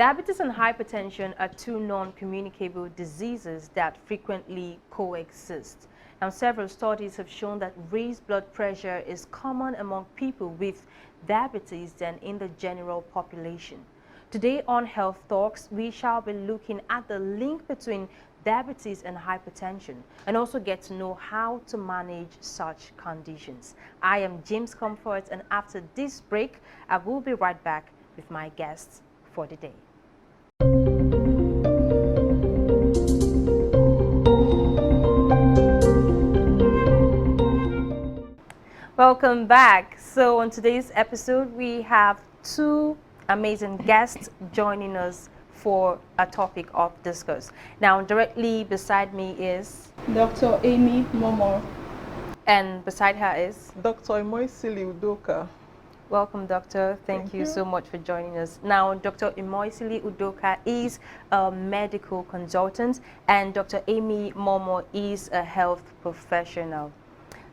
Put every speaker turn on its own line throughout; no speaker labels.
Diabetes and hypertension are two non-communicable diseases that frequently coexist. Now, several studies have shown that raised blood pressure is common among people with diabetes than in the general population. Today on Health Talks, we shall be looking at the link between diabetes and hypertension and also get to know how to manage such conditions. I am James Comfort, and after this break, I will be right back with my guests for the day. Welcome back. So on today's episode, we have two amazing guests joining us for a topic of discourse. Now, directly beside me is
Dr. Amy Momo.
And beside her is
Dr. Imoisili Udoka.
Welcome, Doctor. Thank you so much for joining us. Now, Dr. Imoisili Udoka is a medical consultant, and Dr. Amy Momo is a health professional.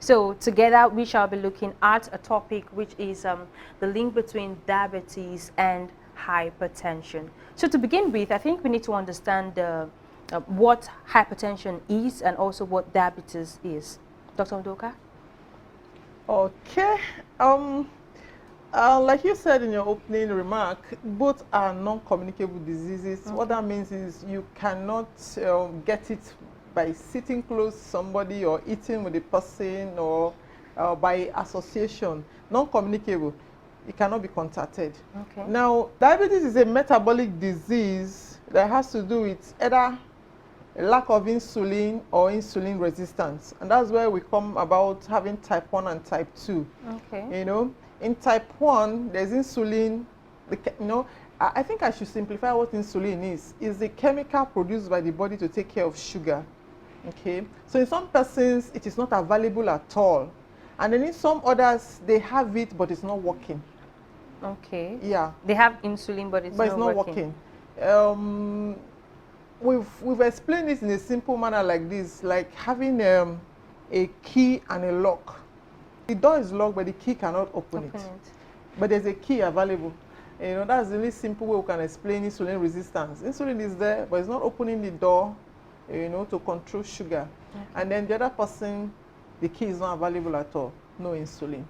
So together we shall be looking at a topic which is the link between diabetes and hypertension. So to begin with, I think we need to understand what hypertension is and also what diabetes is. Dr. Udoka?
Okay. Like you said in your opening remark, both are non-communicable diseases. Okay. What that means is you cannot get it by sitting close to somebody or eating with a person or by association. Non-communicable. It cannot be contacted.
Okay.
Now, diabetes is a metabolic disease that has to do with either a lack of insulin or insulin resistance. And that's where we come about having type 1 and type 2.
Okay.
You know, in type 1, there's insulin. I think I should simplify what insulin is. It's the chemical produced by the body to take care of sugar. Okay. So in some persons, it is not available at all. And then in some others, they have it, but it's not working.
Okay.
Yeah.
They have insulin, but it's not working.
We've explained this in a simple manner like this, like having a key and a lock. The door is locked, but the key cannot open it. But there's a key available. You know, that's the really simple way we can explain insulin resistance. Insulin is there, but it's not opening the door, you know, to control sugar. Okay. And then the other person, the key is not available at all. No insulin.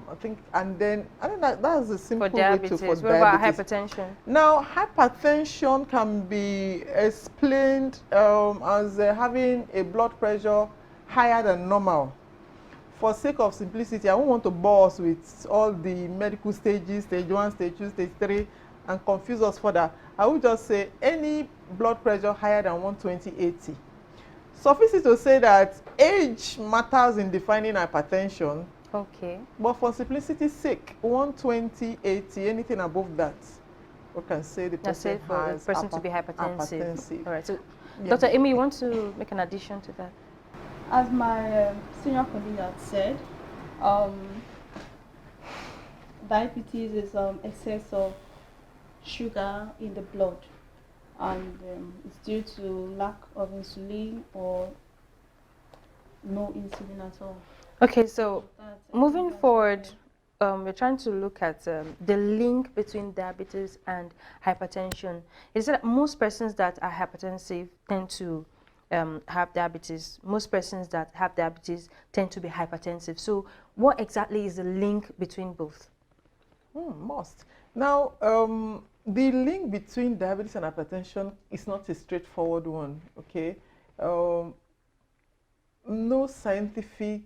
I think that's the simple way to for diabetes.
What about hypertension?
Now, hypertension can be explained as having a blood pressure higher than normal. For sake of simplicity, I don't want to bore us with all the medical stages, stage 1, stage 2, stage 3, and confuse us further. I would just say any blood pressure higher than 120/80. Suffice it to say that age matters in defining hypertension.
Okay.
But for simplicity's sake, 120/80, anything above that, we can say the person has
the person to be hypertensive. All right. So,
yeah.
Dr. Amy, you want to make an addition to that?
As my senior colleague had said, diabetes is excess of sugar in the blood, and it's due to lack of insulin or no insulin at all.
Okay, so moving forward, we're trying to look at the link between diabetes and hypertension. It's that most persons that are hypertensive tend to have diabetes. Most persons that have diabetes tend to be hypertensive. So what exactly is the link between both?
Most. Now, the link between diabetes and hypertension is not a straightforward one, okay? No scientific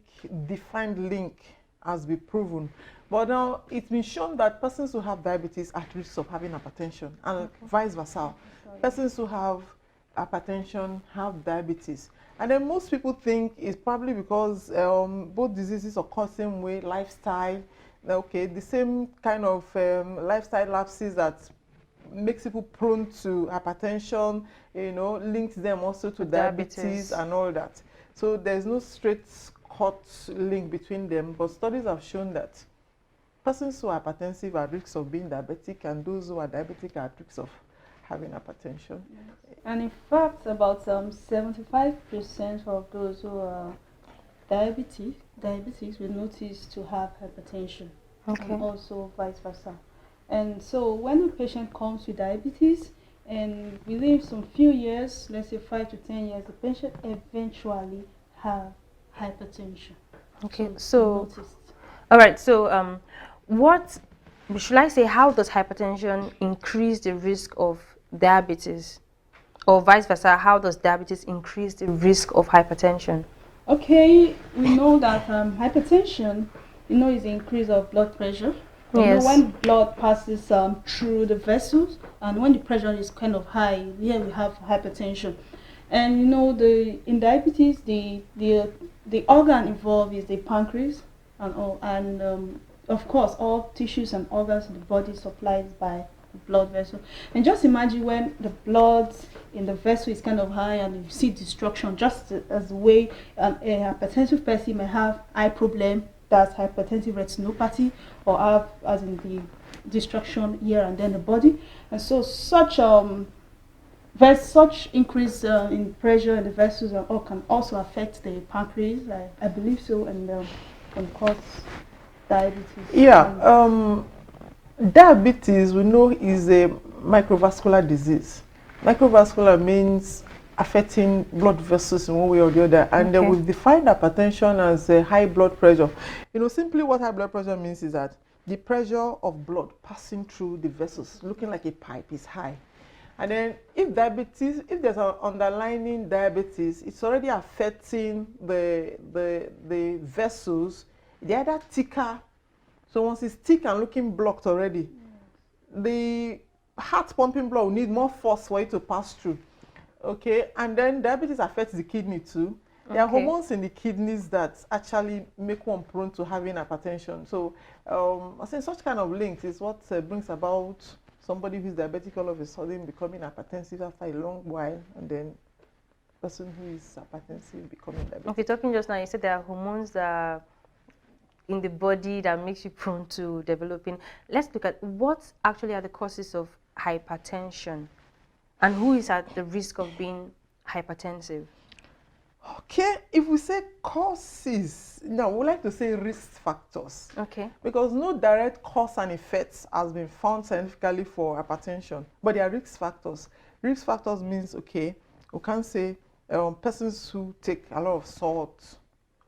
defined link has been proven. But now it's been shown that persons who have diabetes are at risk of having hypertension, and vice versa. Persons who have hypertension have diabetes. And then most people think it's probably because both diseases occur the same way, lifestyle. Okay, the same kind of lifestyle lapses that makes people prone to hypertension, you know, links them also to diabetes and all that. So there's no straight cut link between them, but studies have shown that persons who are hypertensive are at risk of being diabetic, and those who are diabetic are at risk of having hypertension.
Yes. And in fact, about 75% of those who are diabetes will notice to have hypertension.
Okay.
And also vice versa. And so when a patient comes with diabetes, and within some few years, let's say 5 to 10 years, the patient eventually have hypertension.
Okay,
So
so
noticed.
all right, so what should I say? How does hypertension increase the risk of diabetes, or vice versa? How does diabetes increase the risk of hypertension?
Okay, we know that hypertension, is the increase of blood pressure. And
Yes.
when blood passes through the vessels, and when the pressure is kind of high, here we have hypertension. And in diabetes, the organ involved is the pancreas, and all, and of course, all tissues and organs in the body supplied by the blood vessel. And just imagine when the blood in the vessel is kind of high, and you see destruction, just as the way a hypertensive person may have eye problem, that's hypertensive retinopathy, or have as in the destruction here and then the body. And so there's such increase in pressure in the vessels and all can also affect the pancreas, I believe so, and can cause diabetes.
Yeah, diabetes we know is a microvascular disease. Microvascular means affecting blood vessels in one way or the other, and
Okay.
we've defined hypertension as a high blood pressure. Simply what high blood pressure means is that the pressure of blood passing through the vessels, looking like a pipe, is high. And then if there's an underlying diabetes, it's already affecting the vessels. They're either thicker. So once it's thick and looking blocked already, the heart pumping blood will need more force for it to pass through. Okay, and then diabetes affects the kidney too. There are hormones in the kidneys that actually make one prone to having hypertension. So I say such kind of links is what brings about somebody who's diabetic all of a sudden becoming hypertensive after a long while, and then person who is hypertensive becoming diabetic.
Okay, talking just now, you said there are hormones that are in the body that makes you prone to developing. Let's look at what actually are the causes of hypertension, and who is at the risk of being hypertensive.
Okay, if we say causes, now we like to say risk factors.
Okay.
Because no direct cause and effects has been found scientifically for hypertension, but there are risk factors. Risk factors means, okay, we can say persons who take a lot of salt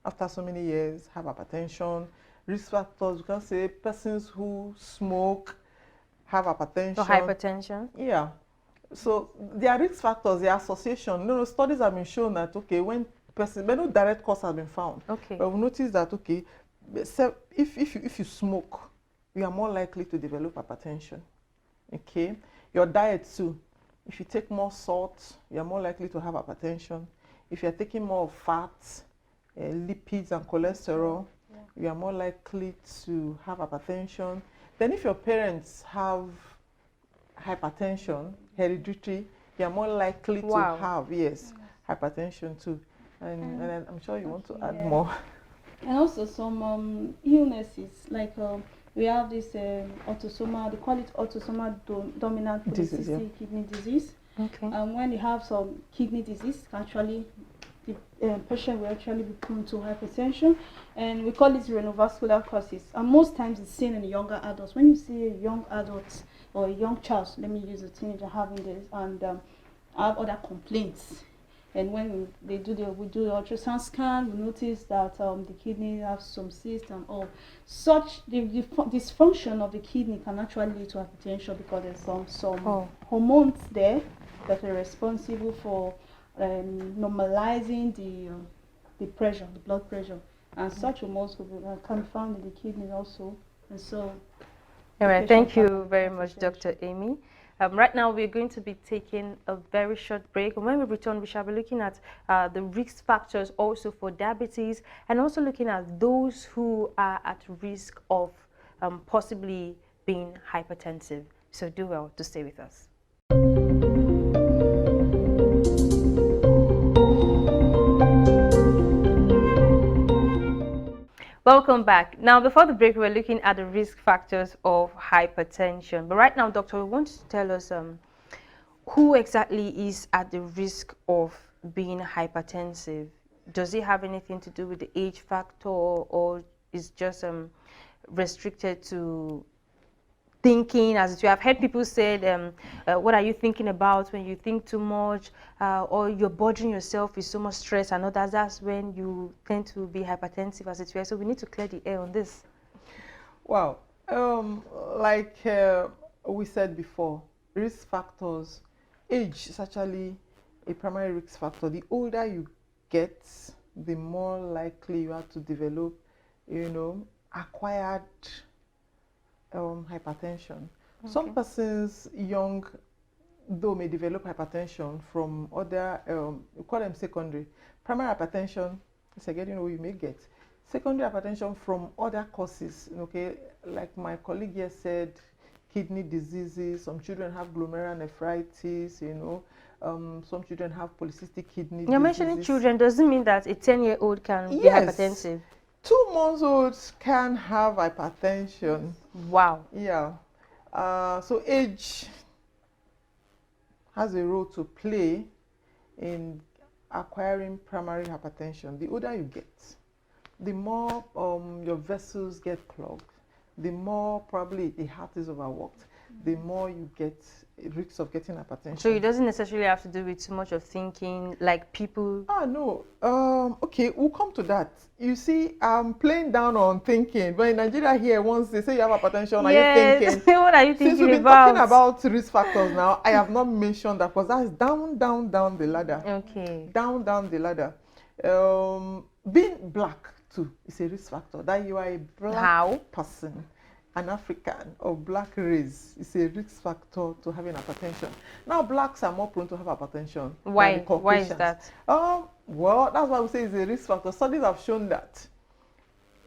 after so many years have hypertension. Risk factors, we can say persons who smoke have hypertension.
So hypertension?
Yeah. So there are risk factors, there are association. Studies have been shown that, okay, when person, but no direct cause has been found.
Okay.
But we notice that, okay, if you smoke, you are more likely to develop hypertension. Okay. Your diet too. If you take more salt, you are more likely to have hypertension. If you are taking more of fats, lipids and cholesterol, you are more likely to have hypertension. Then if your parents have hypertension, hereditary, you are more likely to have, hypertension too. And I'm sure you want to add more.
And also some illnesses, like we have this autosomal, they call it autosomal dominant polycystic kidney disease.
Okay.
When you have some kidney disease, actually the patient will actually be prone to hypertension, and we call it renovascular causes. And most times it's seen in younger adults. When you see a young adult or a young child, let me use a teenager having this, and have other complaints, and when we do the ultrasound scan, we notice that the kidney have some cysts and all. Such the dysfunction of the kidney can actually lead to hypertension because there's some hormones there that are responsible for normalizing the pressure, the blood pressure, and such hormones can be found in the kidney also. And so,
all right, thank you very much, Dr. Amy. Right now, we're going to be taking a very short break. And when we return, we shall be looking at the risk factors also for diabetes, and also looking at those who are at risk of possibly being hypertensive. So do well to stay with us. Welcome back. Now, before the break, we were looking at the risk factors of hypertension. But right now, doctor, we want to tell us who exactly is at the risk of being hypertensive. Does it have anything to do with the age factor, or is just restricted to thinking as you have heard people say, what are you thinking about when you think too much, or you're bothering yourself with so much stress and others, that's when you tend to be hypertensive as it were. So we need to clear the air on this.
Wow. Like we said before, risk factors, age is actually a primary risk factor. The older you get, the more likely you are to develop, acquired hypertension. Okay. Some persons young, though, may develop hypertension from other, we call them secondary. Primary hypertension is again, you may get. Secondary hypertension from other causes, okay, like my colleague here said, kidney diseases, some children have glomerulonephritis, some children have polycystic kidney diseases.
You're mentioning children, doesn't mean that a 10-year-old can be hypertensive.
2-month-olds can have hypertension.
Wow.
Yeah. So age has a role to play in acquiring primary hypertension. The older you get, the more your vessels get clogged, the more probably the heart is overworked, the more you get a risk of getting hypertension.
So it doesn't necessarily have to do with too much of thinking, like people...
No. Okay, we'll come to that. You see, I'm playing down on thinking. But in Nigeria here, once they say you have hypertension, are you thinking?
What are you thinking
Since we've been talking about risk factors now, I have not mentioned that because that's down the ladder.
Okay.
Down the ladder. Being black too is a risk factor. That you are a black person, an African or black race, is a risk factor to having hypertension. Now, blacks are more prone to have hypertension.
Why? Why is that?
Well, that's why we say it's a risk factor. Studies have shown that.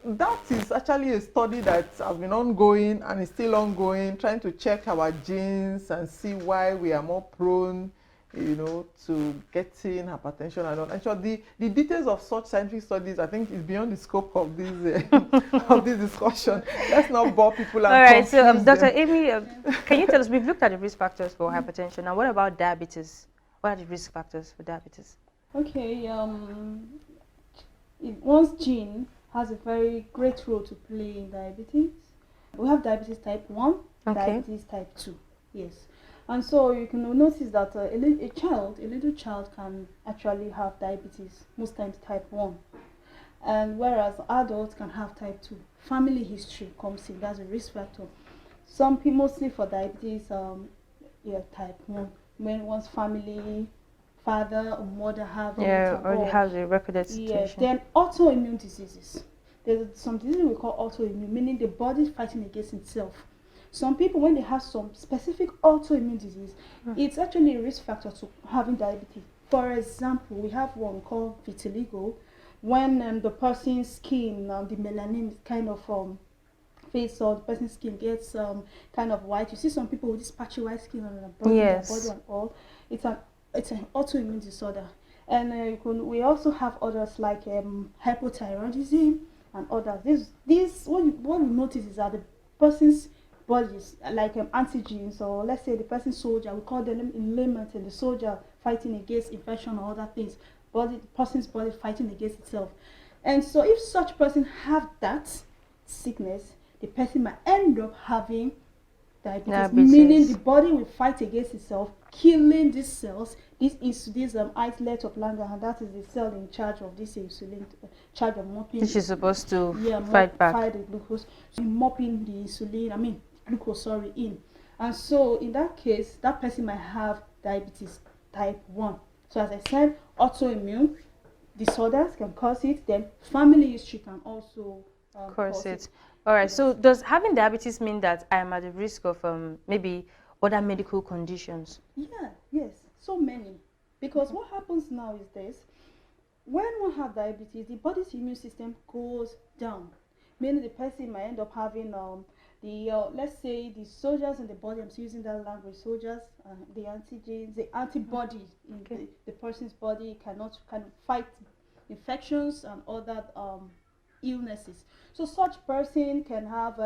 That is actually a study that has been ongoing and is still ongoing, trying to check our genes and see why we are more prone, to getting hypertension and all. And so the details of such scientific studies, I think, is beyond the scope of this of this discussion. Let's not bore people.
All right. So, Dr. Amy, can you tell us? We've looked at the risk factors for hypertension. Now, what about diabetes? What are the risk factors for diabetes?
Okay. One's gene has a very great role to play in diabetes. We have diabetes type 1, diabetes type 2. Yes. And so you can notice that a little child can actually have diabetes, most times type 1. And whereas adults can have type 2. Family history comes in, that's a risk factor. Some people, mostly for diabetes, type 1. When one's family, father or mother have
already have the recorded situation.
Then autoimmune diseases. There's some diseases we call autoimmune, meaning the body fighting against itself. Some people, when they have some specific autoimmune disease, it's actually a risk factor to having diabetes. For example, we have one called vitiligo. When the person's skin, the melanin is kind of face, or the person's skin gets kind of white. You see some people with this patchy white skin on their body, and all. It's an autoimmune disorder. And we also have others like hypothyroidism and others. What we notice is that the person's bodies, like antigens, or let's say the person's soldier, we call them in layman, the soldier fighting against infection or other things, the person's body fighting against itself. And so if such person have that sickness, the person might end up having diabetes. Meaning the body will fight against itself, killing these cells. This islet of Langerhans, and that is the cell in charge of this insulin, charge of mopping.
Which is supposed to fight the
glucose. So mopping the insulin, glucose, in. And so in that case, that person might have diabetes type 1. So as I said, autoimmune disorders can cause it. Then family history can also cause it.
All right. So does having diabetes mean that I am at the risk of maybe other medical conditions?
Yes, so many. Because what happens now is this: when one has diabetes, the body's immune system goes down, meaning the person might end up having let's say the soldiers in the body, I'm using that language, soldiers, the antigens, the antibody in the person's body cannot fight infections and other illnesses. So such person can have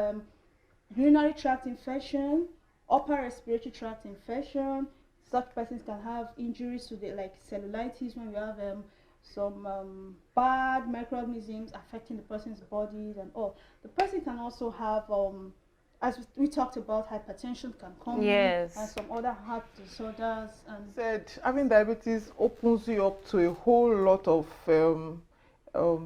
urinary tract infection, upper respiratory tract infection. Such persons can have injuries to like cellulitis, when we have some bad microorganisms affecting the person's body and all. The person can also have as we talked about, hypertension can come
Yes.
in, and some other heart disorders. And
Said having diabetes opens you up to a whole lot of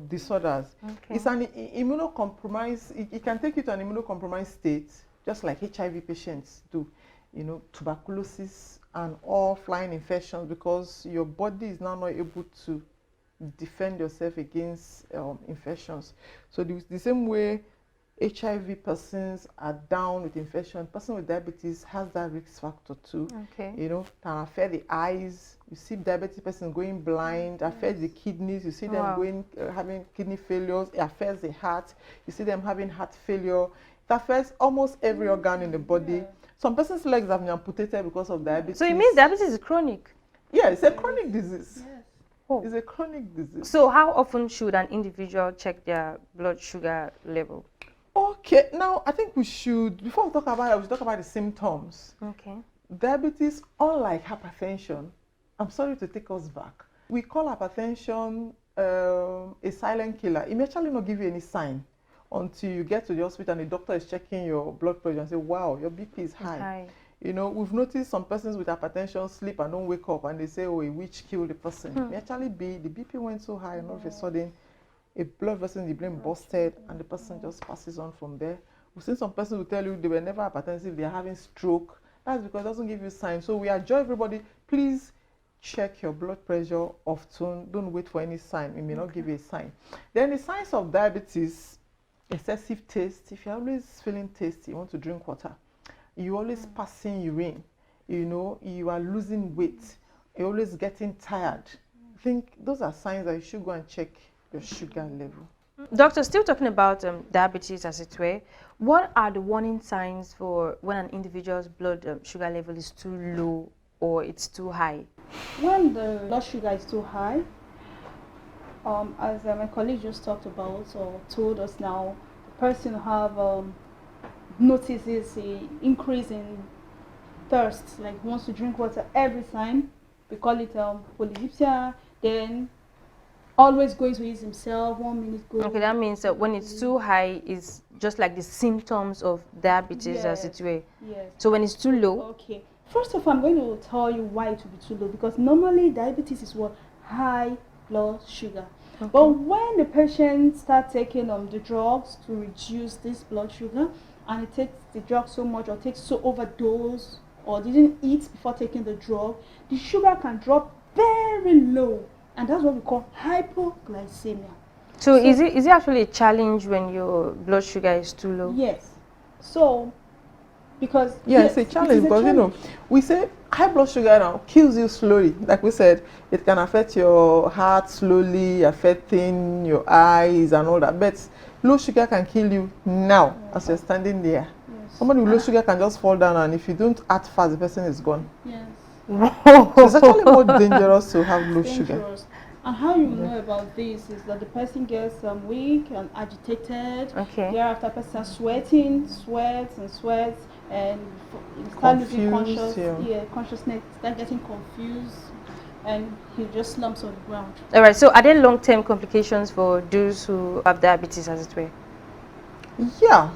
disorders.
Okay.
It's an immunocompromised. It can take you to an immunocompromised state, just like HIV patients do. You know, tuberculosis and all flying infections, because your body is now not able to defend yourself against infections. So the same way HIV persons are down with infection, person with diabetes has that risk factor too.
Okay.
You know, can affect the eyes. You see diabetic person going blind, affects the kidneys. You see them going having kidney failures. It affects the heart. You see them having heart failure. It affects almost every organ in the body. Some person's legs have been amputated because of diabetes.
So it means diabetes is chronic?
Yeah, it's a chronic disease.
yes.
Oh.
It's a chronic disease.
So how often should an individual check their blood sugar level?
Okay, now I think we should, before we talk about it, we should talk about the symptoms.
Okay.
Diabetes, unlike hypertension, I'm sorry to take us back. We call hypertension a silent killer. It may actually not give you any sign until you get to the hospital and the doctor is checking your blood pressure and say, wow, your BP is high. You know, we've noticed some persons with hypertension sleep and don't wake up and they say, oh, a witch killed the person. It may actually be the BP went so high and all of a sudden a blood vessel in the brain busted and the person just passes on from there. We've seen some persons who tell you they were never hypertensive, they are having stroke. That's because it doesn't give you signs. So we urge everybody, please check your blood pressure often. Don't wait for any sign. It may not give you a sign. Then the signs of diabetes: excessive taste. If you're always feeling tasty, you want to drink water, you're always passing urine, you know, you are losing weight, you're always getting tired. I think those are signs that you should go and check your sugar level.
Doctor, still talking about diabetes as it were, what are the warning signs for when an individual's blood sugar level is too low or it's too high?
When the blood sugar is too high, as my colleague just talked about or told us now, the person have notices an increase in thirst, like wants to drink water every time. We call it polydipsia. Then always going to ease himself, 1 minute go.
Okay, that means that when it's too high, it's just like the symptoms of diabetes as it were.
Yes.
So when it's too low,
Okay. First of all, I'm going to tell you why it will be too low, because normally diabetes is what? High blood sugar.
Okay.
But when the patient starts taking the drugs to reduce this blood sugar, and it takes the drug so much or takes so overdose or didn't eat before taking the drug, the sugar can drop very low, and that's what we call hypoglycemia.
so is it actually a challenge when your blood sugar is too low?
Yes. So because
It's a challenge because you know, we say high blood sugar now kills you slowly. Like we said, it can affect your heart slowly, affecting your eyes and all that. But low sugar can kill you now as you're standing there.
Yes.
Somebody with low sugar can just fall down, and if you don't act fast, the person is gone.
Yes.
So it's actually more dangerous to have low sugar.
Dangerous. And how you know about this is that the person gets weak and agitated.
Okay.
Thereafter, person sweats, and start losing consciousness, start getting confused, and he just slumps on the ground.
All right. So are there long-term complications for those who have diabetes as it were?
Yeah.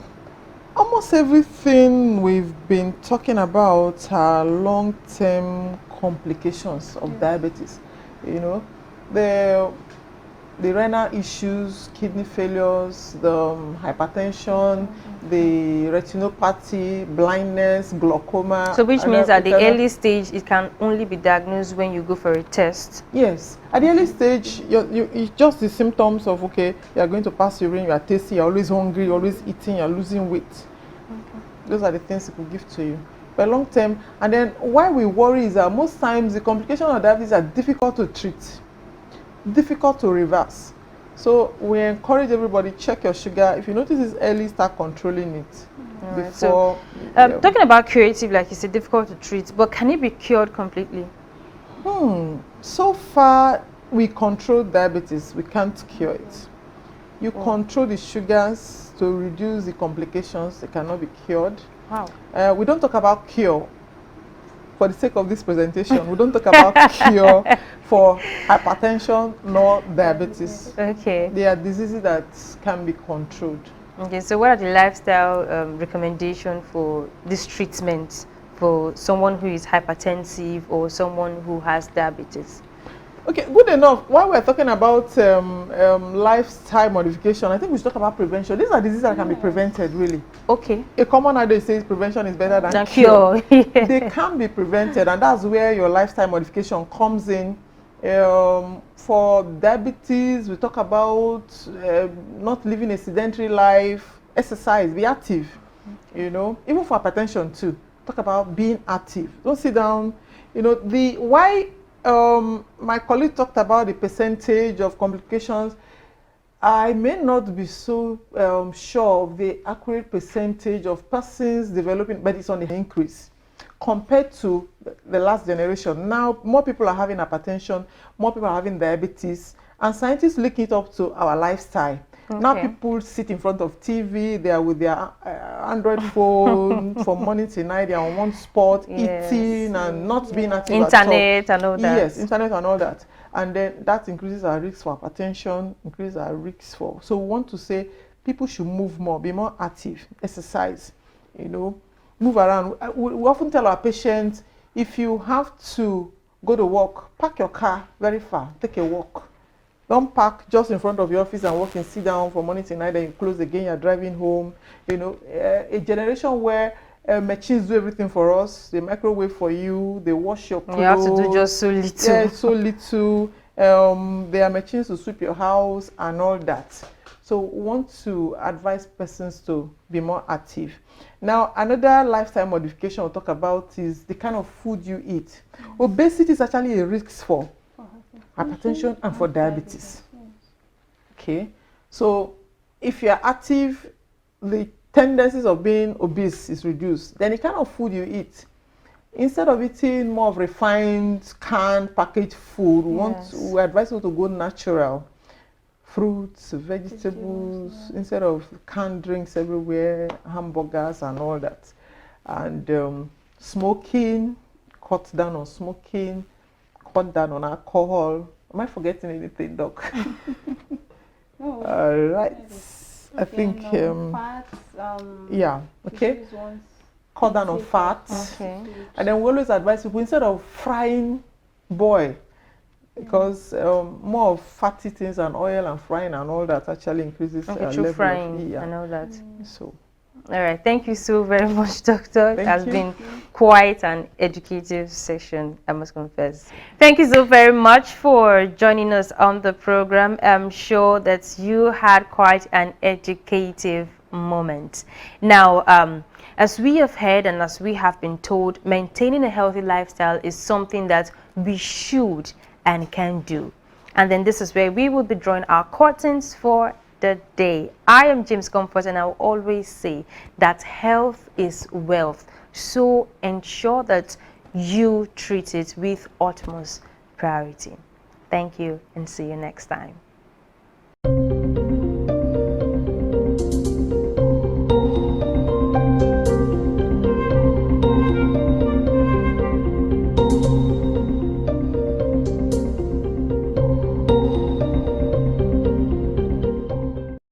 Almost everything we've been talking about are long-term complications of diabetes. You know, the renal issues, kidney failures, the hypertension, the retinopathy, blindness, glaucoma.
So which means at the early stage, it can only be diagnosed when you go for a test?
Yes. At the early stage, it's just the symptoms of, okay, you are going to pass urine, you are tasty, you are always hungry, you are always eating, you are losing weight. Okay. Those are the things it will give to you. But long term, and then why we worry is that most times the complications of diabetes are difficult to treat, difficult to reverse. So we encourage everybody, check your sugar. If you notice it's early, start controlling it.
Right.
Before.
So, talking about curative, like you said, difficult to treat, but can it be cured completely?
So far, we control diabetes. We can't cure it. You control the sugars to reduce the complications. They cannot be cured.
Wow.
We don't talk about cure for the sake of this presentation. We don't talk about cure for hypertension nor diabetes.
Okay.
They are diseases that can be controlled.
Okay, so what are the lifestyle recommendations for this treatment for someone who is hypertensive or someone who has diabetes?
Okay, good enough. While we're talking about lifestyle modification, I think we should talk about prevention. These are diseases that can be prevented, really.
Okay.
A common idea says prevention is better than
cure. Yeah.
They can be prevented, and that's where your lifestyle modification comes in. For diabetes, we talk about not living a sedentary life, exercise, be active. You know, even for hypertension too, talk about being active. Don't sit down. You know, the why my colleague talked about the percentage of complications. I may not be so sure of the accurate percentage of persons developing, but it's on the increase compared to the last generation. Now, more people are having hypertension, more people are having diabetes, and scientists link it up to our lifestyle. Okay. Now people sit in front of TV, they are with their Android phone from morning to night, they are on one spot, eating and not being active
internet and all that.
Yes, internet and all that. And then that increases our risk for hypertension, increases our risks for. So we want to say people should move more, be more active, exercise, you know, move around. We often tell our patients, if you have to go to work, park your car very far, take a walk. Don't park just in front of your office and walk and sit down from morning to night, then you close again, you're driving home. You know, a generation where machines do everything for us. They microwave for you, they wash your clothes.
You have to do just so little.
Yeah, so little. There are machines to sweep your house and all that. So we want to advise persons to be more active. Now, another lifestyle modification we'll talk about is the kind of food you eat. Obesity is actually a risk for hypertension and for diabetes. Okay, so if you're active, the tendencies of being obese is reduced. Then the kind of food you eat, instead of eating more of refined, canned, packaged food, we advise you to go natural. Fruits, vegetables, instead of canned drinks everywhere, hamburgers and all that. And smoking, cut down on smoking, cut down on alcohol. Am I forgetting anything, Doc?
No.
All right. I think,
fats,
yeah, okay. Cut down on fat. Okay. And then we always advise people, instead of frying, boil. Because more of fatty things and oil and frying and all that actually increases level
frying
of
and all that.
So,
all right, thank you so very much, Doctor. It has been quite an educative session, I must confess. Thank you so very much for joining us on the program. I'm sure that you had quite an educative moment. Now, as we have heard and as we have been told, maintaining a healthy lifestyle is something that we should and can do. And then this is where we will be drawing our curtains for the day. I am James Comfort, and I will always say that health is wealth. So ensure that you treat it with utmost priority. Thank you and see you next time.